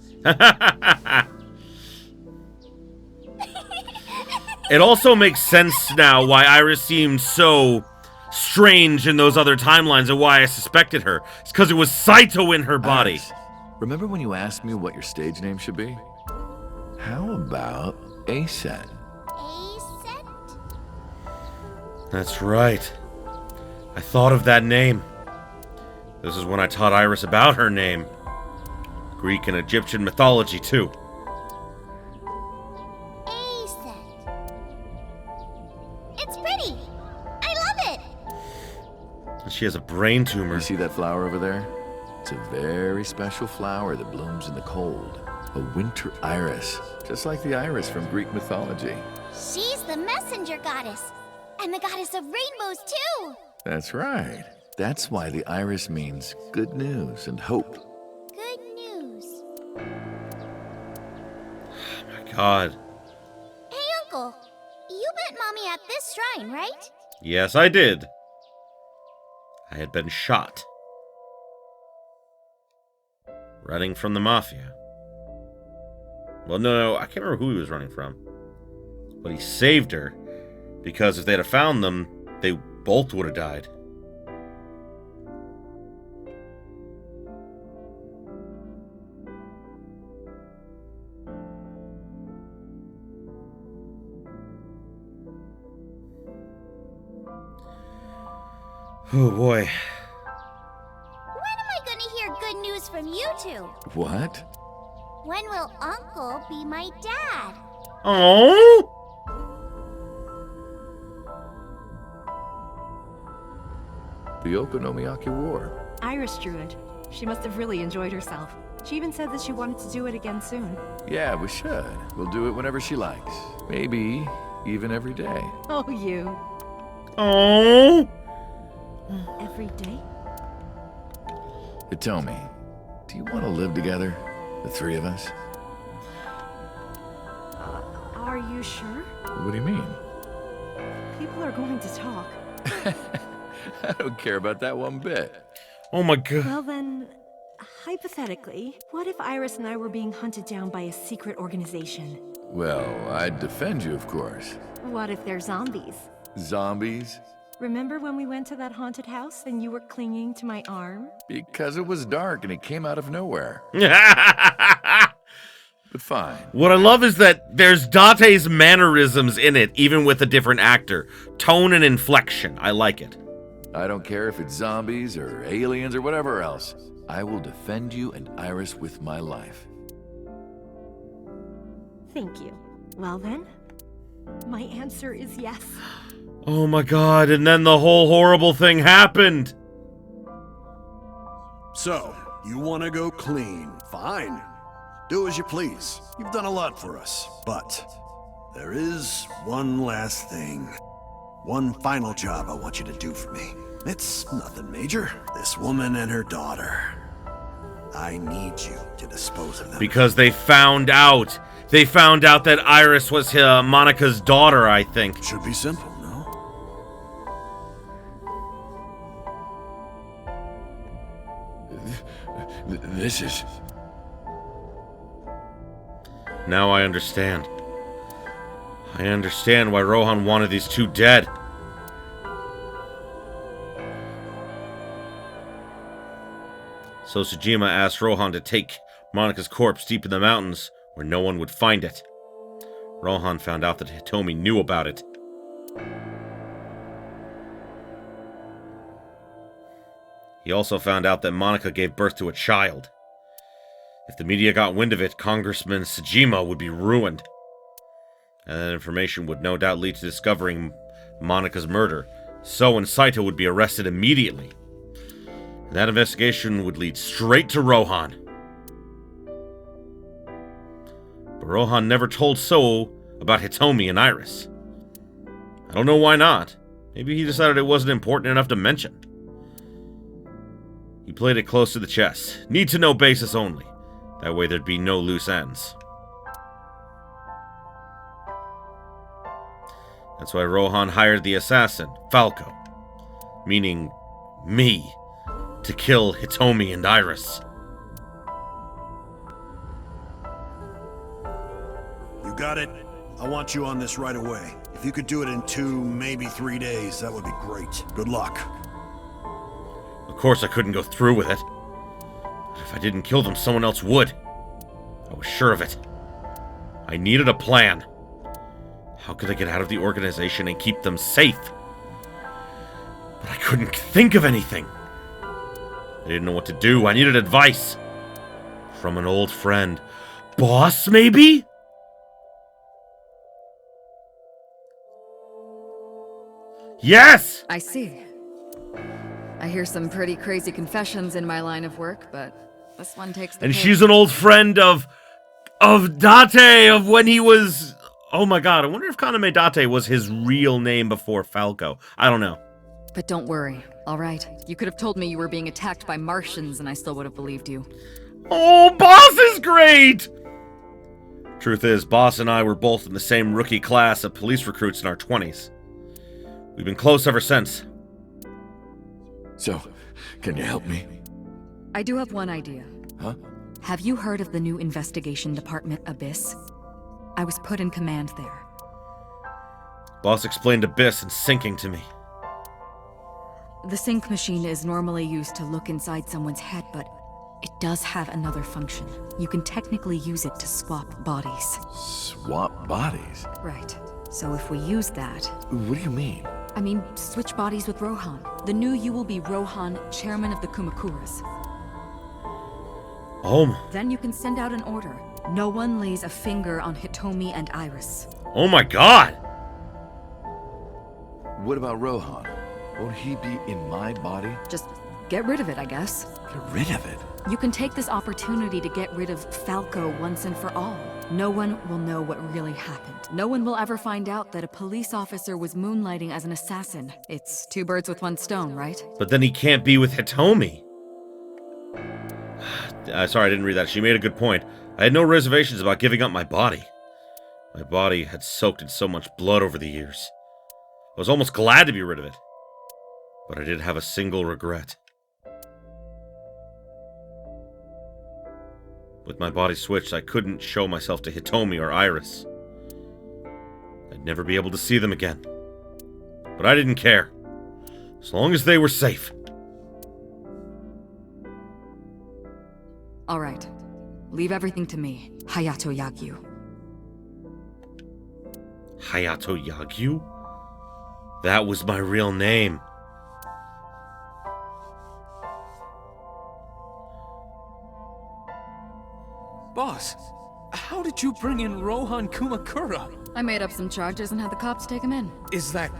S1: It also makes sense now why Iris seemed so strange in those other timelines and why I suspected her. It's because it was Saito in her body.
S6: Iris, remember when you asked me what your stage name should be? How about Asen?
S4: Aset?
S1: That's right. I thought of that name. This is when I taught Iris about her name. Greek and Egyptian mythology, too.
S4: Aset. It's pretty. I love it.
S1: And she has a brain tumor.
S6: You see that flower over there? It's a very special flower that blooms in the cold. A winter iris, just like the iris from Greek mythology.
S4: She's the messenger goddess. And the goddess of rainbows, too!
S6: That's right. That's why the iris means good news and hope.
S4: Good news.
S1: God.
S4: Hey, Uncle. You met Mommy at this shrine, right?
S1: Yes, I did. I had been shot. Running from the Mafia. Well, no, I can't remember who he was running from. But he saved her, because if they'd have found them, they both would have died. Oh boy.
S4: When am I gonna hear good news from you two?
S6: What?
S4: When will Uncle be my dad?
S1: Oh!
S6: The Okonomiyaki War.
S8: Iris drew it. She must have really enjoyed herself. She even said that she wanted to do it again soon.
S6: Yeah, we should. We'll do it whenever she likes. Maybe even every day.
S8: Oh, you.
S1: Oh!
S8: Every day?
S6: Hitomi, do you want to live together? The three of us?
S8: Are you sure?
S6: What do you mean?
S8: People are going to talk.
S6: I don't care about that one bit.
S1: Oh my god.
S8: Well then, hypothetically, what if Iris and I were being hunted down by a secret organization?
S6: Well, I'd defend you, of course.
S8: What if they're zombies?
S6: Zombies?
S8: Remember when we went to that haunted house and you were clinging to my arm?
S6: Because it was dark and it came out of nowhere. But fine.
S1: What I love is that there's Date's mannerisms in it, even with a different actor. Tone and inflection. I like it.
S6: I don't care if it's zombies or aliens or whatever else. I will defend you and Iris with my life.
S8: Thank you. Well then, my answer is yes.
S1: Oh my god, and then the whole horrible thing happened.
S9: So, you want to go clean? Fine. Do as you please. You've done a lot for us. But there is one last thing. One final job I want you to do for me. It's nothing major. This woman and her daughter. I need you to dispose of them.
S1: Because they found out. They found out that Iris was Monica's daughter, I think.
S9: Should be simple, no?
S6: This is...
S1: Now I understand. I understand why Rohan wanted these two dead. So Tsujima asked Rohan to take Monica's corpse deep in the mountains where no one would find it. Rohan found out that Hitomi knew about it. He also found out that Monica gave birth to a child. If the media got wind of it, Congressman Tsujima would be ruined. And that information would no doubt lead to discovering Monica's murder. So and Saito would be arrested immediately. And that investigation would lead straight to Rohan. But Rohan never told So about Hitomi and Iris. I don't know why not. Maybe he decided it wasn't important enough to mention. He played it close to the chest. Need to know basis only. That way there'd be no loose ends. That's why Rohan hired the assassin, Falco, meaning me, to kill Hitomi and Iris.
S9: You got it? I want you on this right away. If you could do it in 2, maybe 3 days, that would be great. Good luck.
S1: Of course I couldn't go through with it. But if I didn't kill them, someone else would. I was sure of it. I needed a plan. How could I get out of the organization and keep them safe? But I couldn't think of anything. I didn't know what to do. I needed advice. From an old friend. Boss, maybe? Yes!
S2: I see. I hear some pretty crazy confessions in my line of work, but this one takes the
S1: And
S2: cake.
S1: she's an old friend of Date, of when he was Oh my god, I wonder if Kaname Date was his real name before Falco. I don't know.
S2: But don't worry, alright? You could have told me you were being attacked by Martians and I still would have believed you.
S1: Oh, Boss is great! Truth is, Boss and I were both in the same rookie class of police recruits in our 20s. We've been close ever since.
S6: So, can you help me?
S2: I do have one idea.
S6: Huh?
S2: Have you heard of the new investigation department, Abyss? I was put in command there.
S1: Boss explained Abyss and syncing to me.
S2: The sync machine is normally used to look inside someone's head, but it does have another function. You can technically use it to swap bodies.
S6: Swap bodies?
S2: Right. So if we use that...
S6: What do you mean?
S2: I mean, switch bodies with Rohan. The new you will be Rohan, chairman of the Kumakuras.
S1: Oh.
S2: Then you can send out an order. No one lays a finger on Hitomi and Iris.
S1: Oh my god!
S6: What about Rohan? Won't he be in my body?
S2: Just get rid of it, I guess.
S6: Get rid of it?
S2: You can take this opportunity to get rid of Falco once and for all. No one will know what really happened. No one will ever find out that a police officer was moonlighting as an assassin. It's two birds with one stone, right?
S1: But then he can't be with Hitomi. Sorry, I didn't read that. She made a good point. I had no reservations about giving up my body. My body had soaked in so much blood over the years. I was almost glad to be rid of it. But I did have a single regret. With my body switched, I couldn't show myself to Hitomi or Iris. I'd never be able to see them again. But I didn't care. As long as they were safe.
S2: All right. Leave everything to me, Hayato Yagyu.
S1: Hayato Yagyu? That was my real name.
S7: Boss, how did you bring in Rohan Kumakura?
S2: I made up some charges and had the cops take him in.
S7: Is that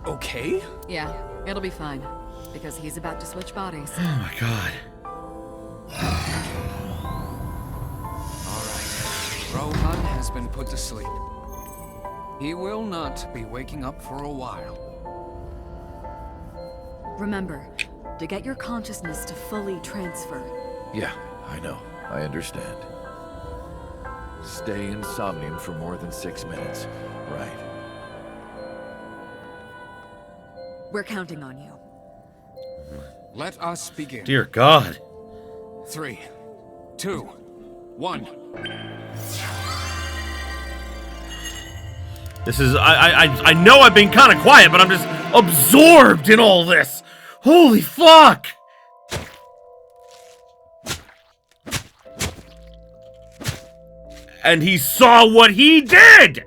S7: okay?
S2: Yeah, it'll be fine. Because he's about to switch bodies.
S1: Oh my god.
S7: Rohan has been put to sleep. He will not be waking up for a while.
S2: Remember, to get your consciousness to fully transfer.
S6: Yeah, I know. I understand. Stay in Somnium for more than 6 minutes. Right.
S2: We're counting on you.
S7: Let us begin.
S1: Dear God.
S7: 3, 2, 1.
S1: This is, I know I've been kind of quiet, but I'm just absorbed in all this. Holy fuck! And he saw what he did!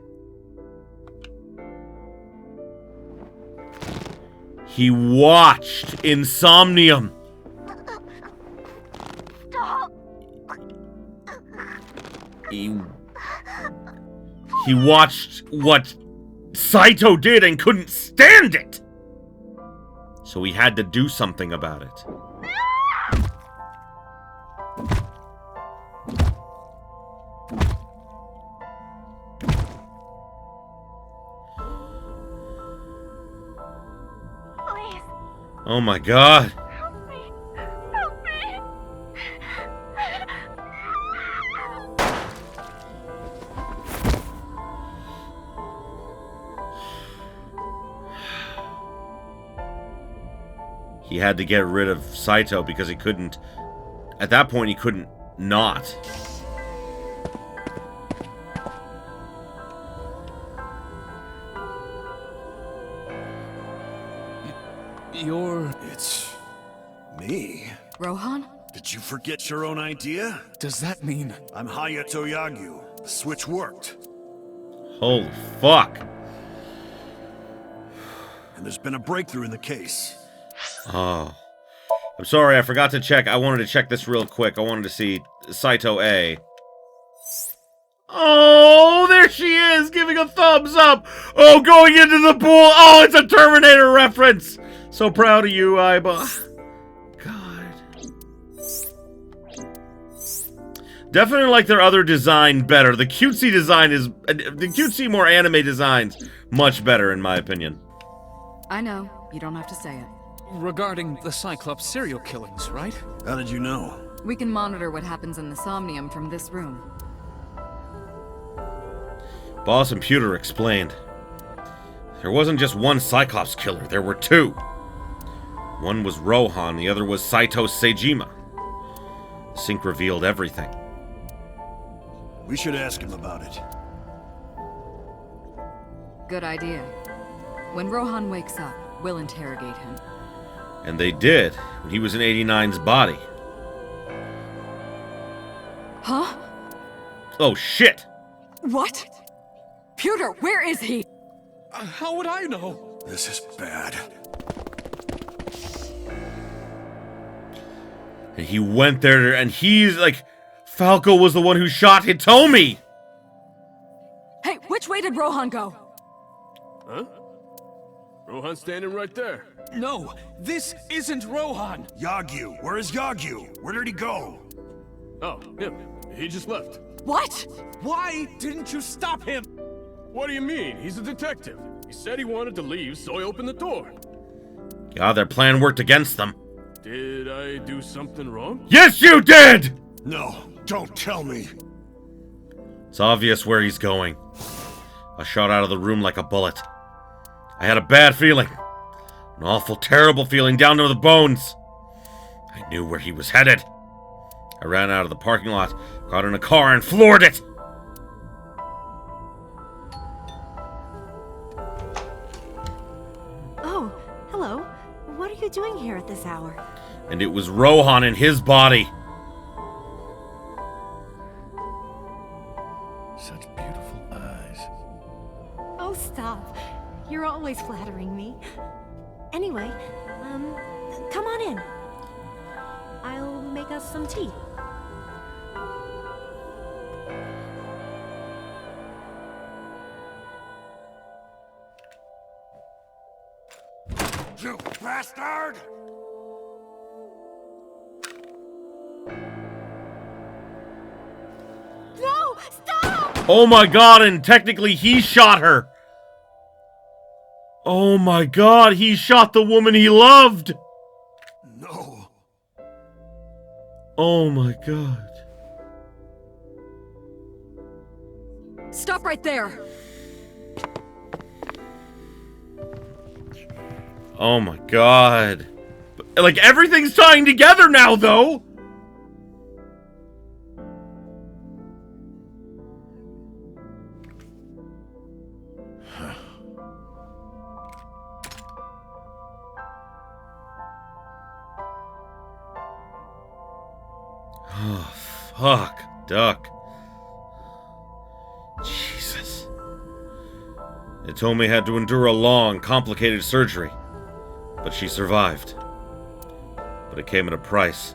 S1: He watched in Somnium. He watched what Saito did and couldn't stand it! So he had to do something about it.
S4: Please,
S1: Oh my god.
S4: help me. Help me.
S1: He had to get rid of Saito because he couldn't... At that point, he couldn't not.
S9: It's... me?
S2: Rohan?
S9: Did you forget your own idea?
S7: Does that mean...
S9: I'm Hayato Yagyu. The switch worked.
S1: Holy fuck.
S9: And there's been a breakthrough in the case.
S1: Oh. I'm sorry, I forgot to check. I wanted to check this real quick. I wanted to see Saito A. Oh, there she is, giving a thumbs up. Oh, going into the pool. Oh, it's a Terminator reference. So proud of you, Aiba. God. Definitely like their other design better. The cutesy design is... the cutesy, more anime designs, much better, in my opinion.
S2: I know. You don't have to say it.
S7: Regarding the Cyclops serial killings, right?
S9: How did you know?
S2: We can monitor what happens in the Somnium from this room.
S1: Boss and Pewter explained. There wasn't just one Cyclops killer, there were two. One was Rohan, the other was Saito Seijima. Sync revealed everything.
S9: We should ask him about it.
S2: Good idea. When Rohan wakes up, we'll interrogate him.
S1: And they did, when he was in 89's body.
S2: Huh?
S1: Oh, shit!
S2: What? Pewter, where is he?
S7: How would I know?
S9: This is bad.
S1: And he went there, and he's like... Falco was the one who shot Hitomi!
S2: Hey, which way did Rohan go?
S10: Huh? Rohan's standing right there.
S7: No, this isn't Rohan.
S9: Yagyu, where is Yagyu? Where did he go?
S10: Oh, him. He just left.
S2: What?
S7: Why didn't you stop him?
S10: What do you mean? He's a detective. He said he wanted to leave, so I opened the door.
S1: God, their plan worked against them.
S10: Did I do something wrong?
S1: Yes, you did!
S9: No, don't tell me.
S1: It's obvious where he's going. I shot out of the room like a bullet. I had a bad feeling. An awful, terrible feeling down to the bones. I knew where he was headed. I ran out of the parking lot, got in a car, and floored it!
S11: Oh, hello. What are you doing here at this hour?
S1: And it was Rohan in his body.
S6: Such beautiful eyes.
S11: Oh, stop. You're always flattering me. Anyway, come on in. I'll make us some tea.
S9: You bastard!
S11: No! Stop!
S1: Oh my god, and technically he shot her! Oh my god, he shot the woman he loved!
S9: No.
S1: Oh my god.
S2: Stop right there!
S1: Oh my god. Like, everything's tying together now, though! Oh, fuck, Duck. Jesus. Hitomi had to endure a long, complicated surgery, but she survived. But it came at a price.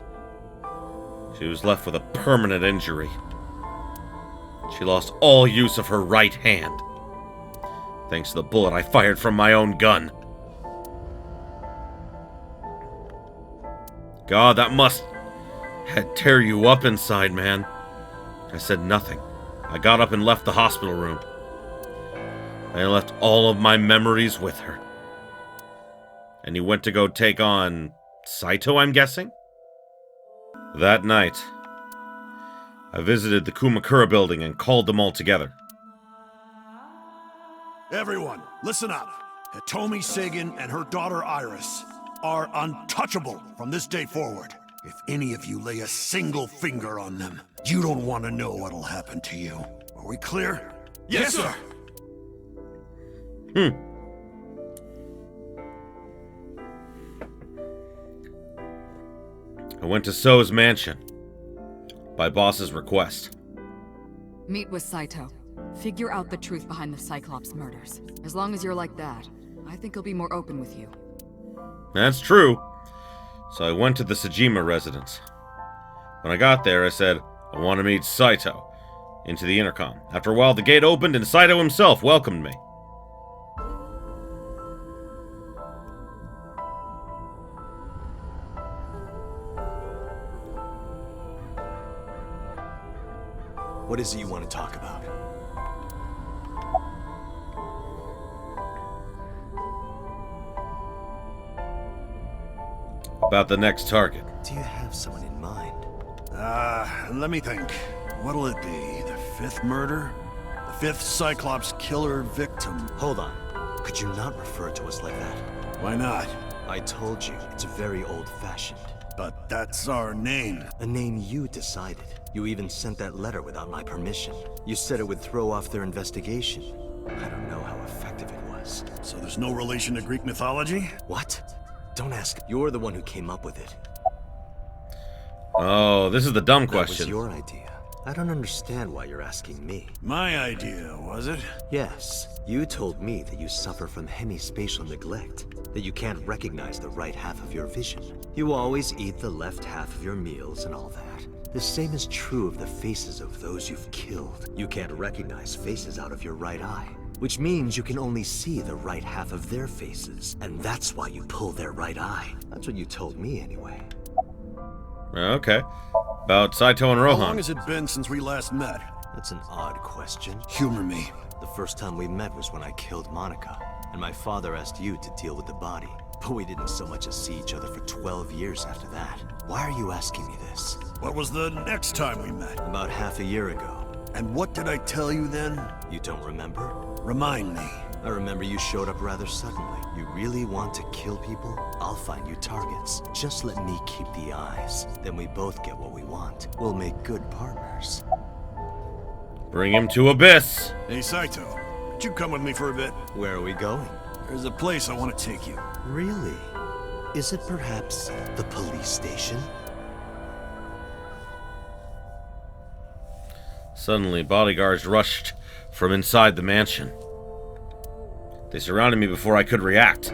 S1: She was left with a permanent injury. She lost all use of her right hand, thanks to the bullet I fired from my own gun. God, that must had tear you up inside, man. I said nothing. I got up and left the hospital room. I left all of my memories with her. And you went to go take on Saito, I'm guessing? That night, I visited the Kumakura building and called them all together.
S9: Everyone, listen up. Hitomi Sagan and her daughter Iris are untouchable from this day forward. If any of you lay a single finger on them, you don't want to know what'll happen to you. Are we clear?
S10: Yes, sir.
S1: I went to So's mansion, by boss's request.
S2: Meet with Saito. Figure out the truth behind the Cyclops murders. As long as you're like that, I think he'll be more open with you.
S1: That's true. So I went to the Sejima residence. When I got there, I said, I want to meet Saito, into the intercom. After a while, the gate opened and Saito himself welcomed me.
S3: What is it you want to talk about?
S1: About the next target.
S3: Do you have someone in mind?
S9: Let me think. What'll it be? The 5th murder? The 5th Cyclops killer victim?
S3: Hold on. Could you not refer to us like that?
S9: Why not?
S3: I told you, it's very old-fashioned.
S9: But that's our name.
S3: A name you decided. You even sent that letter without my permission. You said it would throw off their investigation. I don't know how effective it was.
S9: So there's no relation to Greek mythology?
S3: What? Don't ask. You're the one who came up with it.
S1: Oh, this is the dumb
S3: That was
S1: question.
S3: your idea. I don't understand why you're asking me.
S9: My idea, was it?
S3: Yes. You told me that you suffer from hemispatial neglect, that you can't recognize the right half of your vision. You always eat the left half of your meals and all that. The same is true of the faces of those you've killed. You can't recognize faces out of your right eye, which means you can only see the right half of their faces, and that's why you pull their right eye. That's what you told me anyway.
S1: Okay. About Saito and Rohan.
S9: How long has it been since we last met?
S3: That's an odd question.
S9: Humor me.
S3: The first time we met was when I killed Monica, and my father asked you to deal with the body. But we didn't so much as see each other for 12 years after that. Why are you asking me this?
S9: What was the next time we met?
S3: About half a year ago.
S9: And what did I tell you then?
S3: You don't remember?
S9: Remind me.
S3: I remember you showed up rather suddenly. You really want to kill people? I'll find you targets. Just let me keep the eyes. Then we both get what we want. We'll make good partners.
S1: Bring him to Abyss.
S9: Hey, Saito. Could you come with me for a bit?
S3: Where are we going?
S9: There's a place I want to take you.
S3: Really? Is it perhaps the police station?
S1: Suddenly, bodyguards rushed from inside the mansion. They surrounded me before I could react.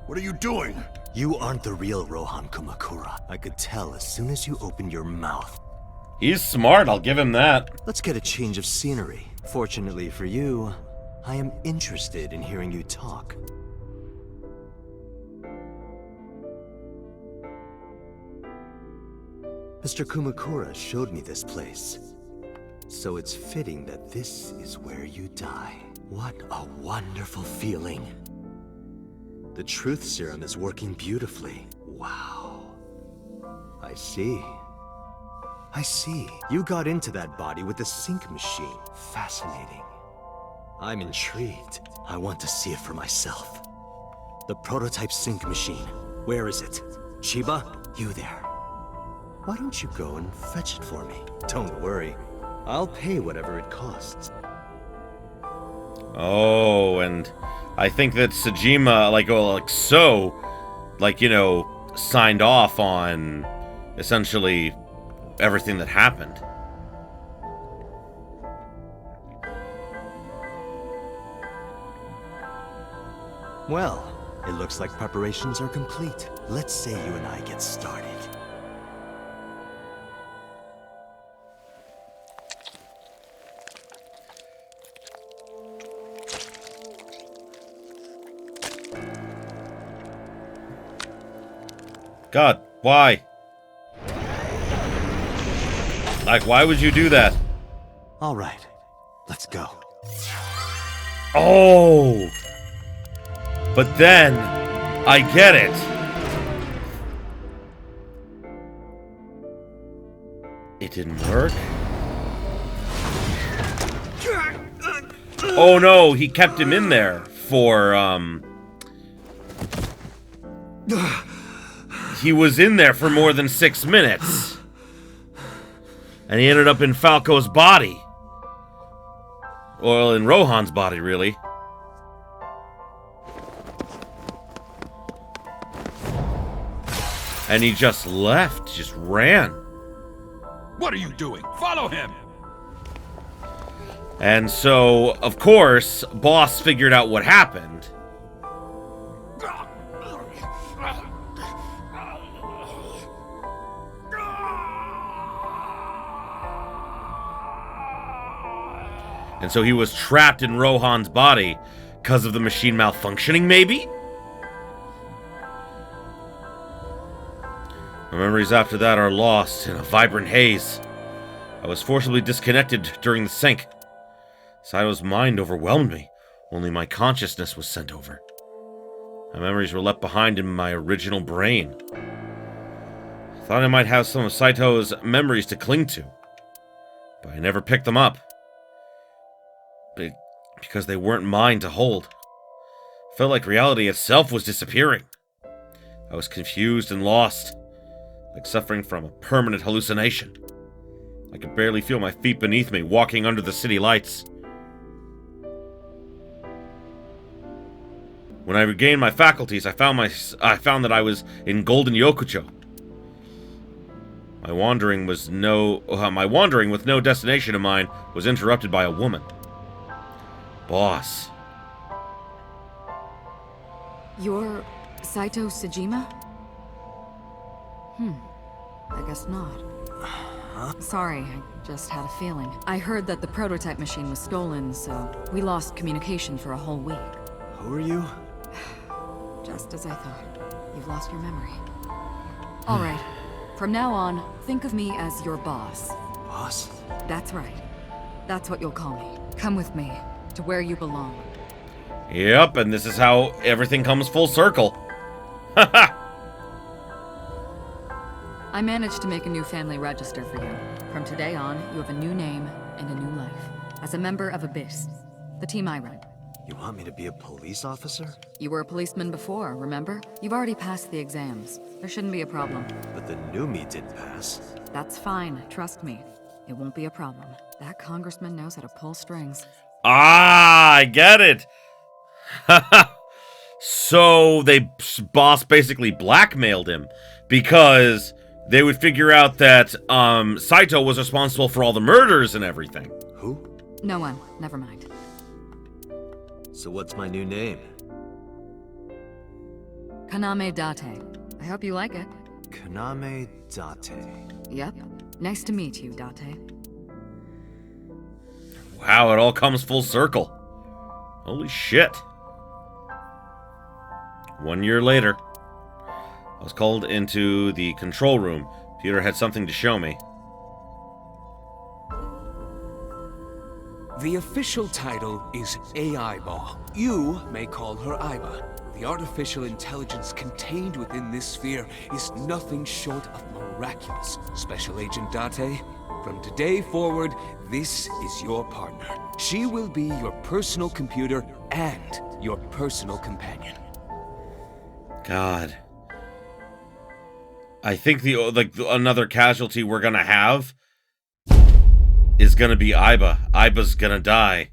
S9: What are you doing?
S3: You aren't the real Rohan Kumakura. I could tell as soon as you opened your mouth.
S1: He's smart, I'll give him that.
S3: Let's get a change of scenery. Fortunately for you, I am interested in hearing you talk. Mr. Kumakura showed me this place. So it's fitting that this is where you die. What a wonderful feeling. The truth serum is working beautifully. Wow. I see. I see. You got into that body with the sync machine. Fascinating. I'm intrigued. I want to see it for myself. The prototype sync machine. Where is it? Chiba, you there. Why don't you go and fetch it for me? Don't worry. I'll pay whatever it costs.
S1: Oh, and I think that Sejima, signed off on essentially everything that happened.
S3: Well, it looks like preparations are complete. Let's say you and I get started.
S1: God, why? Like, why would you do that?
S3: All right, let's go.
S1: Oh! But then, I get it. It didn't work? Oh no, he kept him in there for, he was in there for more than 6 minutes. And he ended up in Falco's body. Well, in Rohan's body, really. And he just left, just ran.
S10: What are you doing? Follow him!
S1: And so, of course, Boss figured out what happened. And so he was trapped in Rohan's body because of the machine malfunctioning, maybe? My memories after that are lost in a vibrant haze. I was forcibly disconnected during the sync. Saito's mind overwhelmed me. Only my consciousness was sent over. My memories were left behind in my original brain. I thought I might have some of Saito's memories to cling to, but I never picked them up. Because they weren't mine to hold. I felt like reality itself was disappearing. I was confused and lost, like suffering from a permanent hallucination. I could barely feel my feet beneath me walking under the city lights. When I regained my faculties, I found that I was in Golden Yokucho. My wandering with no destination in mind was interrupted by a woman. Boss.
S2: You're Saito Sejima? I guess not. Sorry, I just had a feeling. I heard that the prototype machine was stolen, so we lost communication for a whole week.
S3: Who are you?
S2: Just as I thought. You've lost your memory. Alright. From now on, think of me as your boss.
S3: Boss?
S2: That's right. That's what you'll call me. Come with me, to where you belong.
S1: Yep, and this is how everything comes full circle. Haha!
S2: I managed to make a new family register for you. From today on, you have a new name and a new life. As a member of Abyss, the team I run.
S3: You want me to be a police officer?
S2: You were a policeman before, remember? You've already passed the exams. There shouldn't be a problem.
S3: But the new me didn't pass.
S2: That's fine, trust me. It won't be a problem. That congressman knows how to pull strings.
S1: Ah, I get it! So, boss basically blackmailed him, because they would figure out that, Saito was responsible for all the murders and everything.
S3: Who?
S2: No one, never mind.
S3: So what's my new name?
S2: Kaname Date. I hope you like it.
S3: Kaname Date.
S2: Yep. Nice to meet you, Date.
S1: Wow, it all comes full circle. Holy shit. 1 year later, I was called into the control room. Peter had something to show me.
S12: The official title is AI Ball. You may call her Aiba. The artificial intelligence contained within this sphere is nothing short of miraculous. Special Agent Date, from today forward, this is your partner. She will be your personal computer and your personal companion.
S1: God. I think another casualty we're gonna have is gonna be Aiba. Aiba's gonna die.